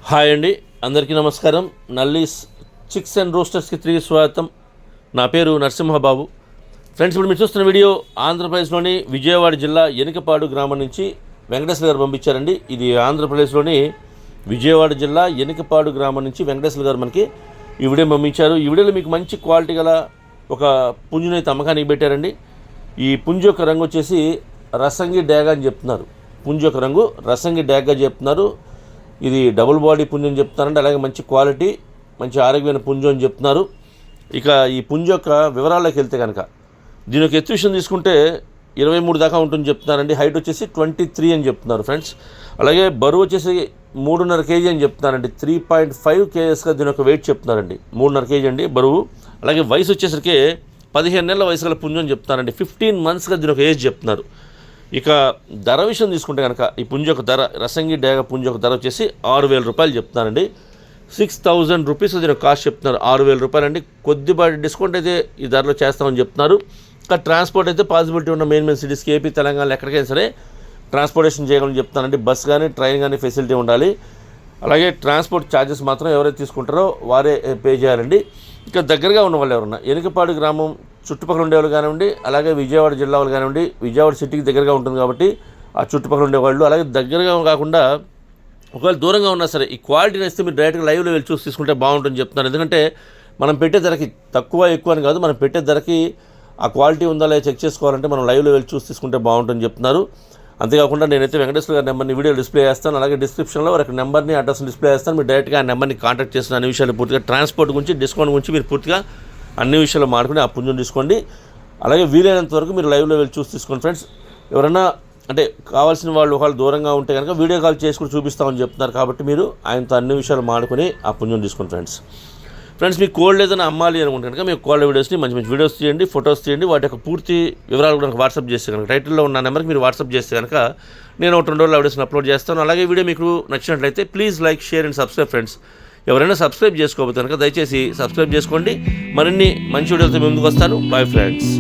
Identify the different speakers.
Speaker 1: Hi అండి, అందరికీ నమస్కారం. నల్లీస్ చిక్స్ అండ్ రోస్టర్స్కి తిరిగి స్వాగతం. నా పేరు నరసింహబాబు. ఫ్రెండ్స్, ఇప్పుడు మీరు చూస్తున్న వీడియో ఆంధ్రప్రదేశ్లోని విజయవాడ జిల్లా ఎనికపాడు గ్రామం నుంచి వెంకటేశ్వర గారు పంపించారండి. ఇది ఆంధ్రప్రదేశ్లోని విజయవాడ జిల్లా ఎనికపాడు గ్రామం నుంచి వెంకటేశ్వర గారు మనకి ఈ వీడియో పంపించారు. ఈ వీడియోలో మీకు మంచి క్వాలిటీ గల ఒక పుంజునైతే అమ్మకానికి పెట్టారండి. ఈ పుంజు యొక్క రంగు వచ్చేసి రసంగి డ్యాగా అని చెప్తున్నారు. పుంజు యొక్క రంగు రసంగి డ్యాగా చెప్తున్నారు. ఇది డబుల్ బాడీ పుంజు అని చెప్తున్నారండి. అలాగే మంచి క్వాలిటీ, మంచి ఆరోగ్యమైన పుంజు అని చెప్తున్నారు. ఇక ఈ పుంజు యొక్క వివరాల్లోకి వెళ్తే కనుక దీని యొక్క ఎత్తు విషయం తీసుకుంటే 23 దాకా ఉంటుంది చెప్తున్నారండి. హైట్ వచ్చేసి 23 అని చెప్తున్నారు ఫ్రెండ్స్. అలాగే బరువు వచ్చేసి 3.5 కేజీ అని చెప్తున్నారండి. 3.5 కేజెస్గా దీని యొక్క వెయిట్ చెప్తున్నారండి. 3.5 కేజీ అండి బరువు. అలాగే వయసు వచ్చేసరికి 15 నెలల వయసు గల పుంజు అని చెప్తున్నారండి. 15 మంత్స్గా దీని ఒక ఏజ్ చెప్తున్నారు. ఇక ధర విషయం తీసుకుంటే కనుక ఈ పుంజు యొక్క ధర, రసంగి డ్యాగ పుంజు యొక్క ధర వచ్చేసి 6,000 రూపాయలు చెప్తున్నారండి. 6,000 రూపీస్ దీని కాస్ట్ చెప్తున్నారు. 6,000 రూపాయలు అండి. కొద్దిపాటి డిస్కౌంట్ అయితే ఈ ధరలో చేస్తామని చెప్తున్నారు. ఇంకా ట్రాన్స్పోర్ట్ అయితే పాసిబిలిటీ ఉన్న మెయిన్ సిటీస్కి, ఏపీ, తెలంగాణలో ఎక్కడికైనా సరే ట్రాన్స్పోర్టేషన్ చేయగలని చెప్తానండి. బస్ కానీ ట్రైన్ కానీ ఫెసిలిటీ ఉండాలి. అలాగే ట్రాన్స్పోర్ట్ ఛార్జెస్ మాత్రం ఎవరైతే తీసుకుంటారో వారే పే చేయాలండి. ఇక దగ్గరగా ఉన్న వాళ్ళు ఎవరన్నా ఎనికపాడు గ్రామం చుట్టుపక్కల ఉండేవాళ్ళు కానివ్వండి, అలాగే విజయవాడ జిల్లా వాళ్ళు కానివ్వండి, విజయవాడ సిటీకి దగ్గరగా ఉంటుంది కాబట్టి ఆ చుట్టుపక్కల ఉండేవాళ్ళు, అలాగే దగ్గరగా కాకుండా ఒకవేళ దూరంగా ఉన్నా సరే ఈ క్వాలిటీని ఇస్తే మీరు డైరెక్ట్గా లైవ్లో వెళ్ళి చూసి తీసుకుంటే బాగుంటుందని చెప్తున్నారు. ఎందుకంటే మనం పెట్టే ధరకి తక్కువ ఎక్కువ అని కాదు, మనం పెట్టే ధరకి ఆ క్వాలిటీ ఉందా లేదా చెక్ చేసుకోవాలంటే మనం లైవ్లో వెళ్ళి చూసి తీసుకుంటే బాగుంటుందని చెప్తున్నారు. అంతేకాకుండా నేనైతే వెంకటేశ్వర గారి నెంబర్ని వీడియో డిస్ప్లే చేస్తాను. అలాగే డిస్క్రిప్షన్లో వారి నెంబర్ని, అడ్రస్ని డిస్ప్లే చేస్తాను. మీరు డైరెక్ట్గా ఆ నెంబర్ని కాంటాక్ట్ చేసిన అన్ని విషయాలు పూర్తిగా, ట్రాన్స్పోర్ట్ గురించి, డిస్కౌంట్ గురించి మీరు పూర్తిగా అన్ని విషయాలు మాట్లాడుకుని ఆ పుంజుని తీసుకోండి. అలాగే వీలైనంత వరకు మీరు లైవ్లో వెళ్ళి చూసి తీసుకోండి ఫ్రెండ్స్. ఎవరైనా అంటే కావాల్సిన వాళ్ళు ఒకవేళ దూరంగా ఉంటే కనుక వీడియో కాల్ చేసుకుని చూపిస్తామని చెప్తున్నారు. కాబట్టి మీరు ఆయనతో అన్ని విషయాలు మాడుకొని ఆ పుంజుని తీసుకోండి ఫ్రెండ్స్. మీకు కోల్డ్ ఏదైనా అమ్మాలి అనుకుంటే కనుక మీకు కోల్డ్ వీడియోస్ని మంచి మంచి వీడియోస్ తీయండి, ఫొటోస్ తీయండి. వాటి యొక్క పూర్తి వివరాలు కూడా వాట్సాప్ చేస్తే కనుక టైటిల్లో ఉన్న నెంబర్కి మీరు వాట్సాప్ చేస్తే కనుక నేను 1-2 రోజులు వీడియోస్ని అప్లోడ్ చేస్తాను. అలాగే వీడియో మీకు నచ్చినట్లయితే please like, share and subscribe friends. ఎవరైనా సబ్స్క్రైబ్ చేసుకోకపోతే కనుక దయచేసి సబ్స్క్రైబ్ చేసుకోండి. మరిన్ని మంచి వీడియోలతో ముందుకు వస్తాను. Bye friends.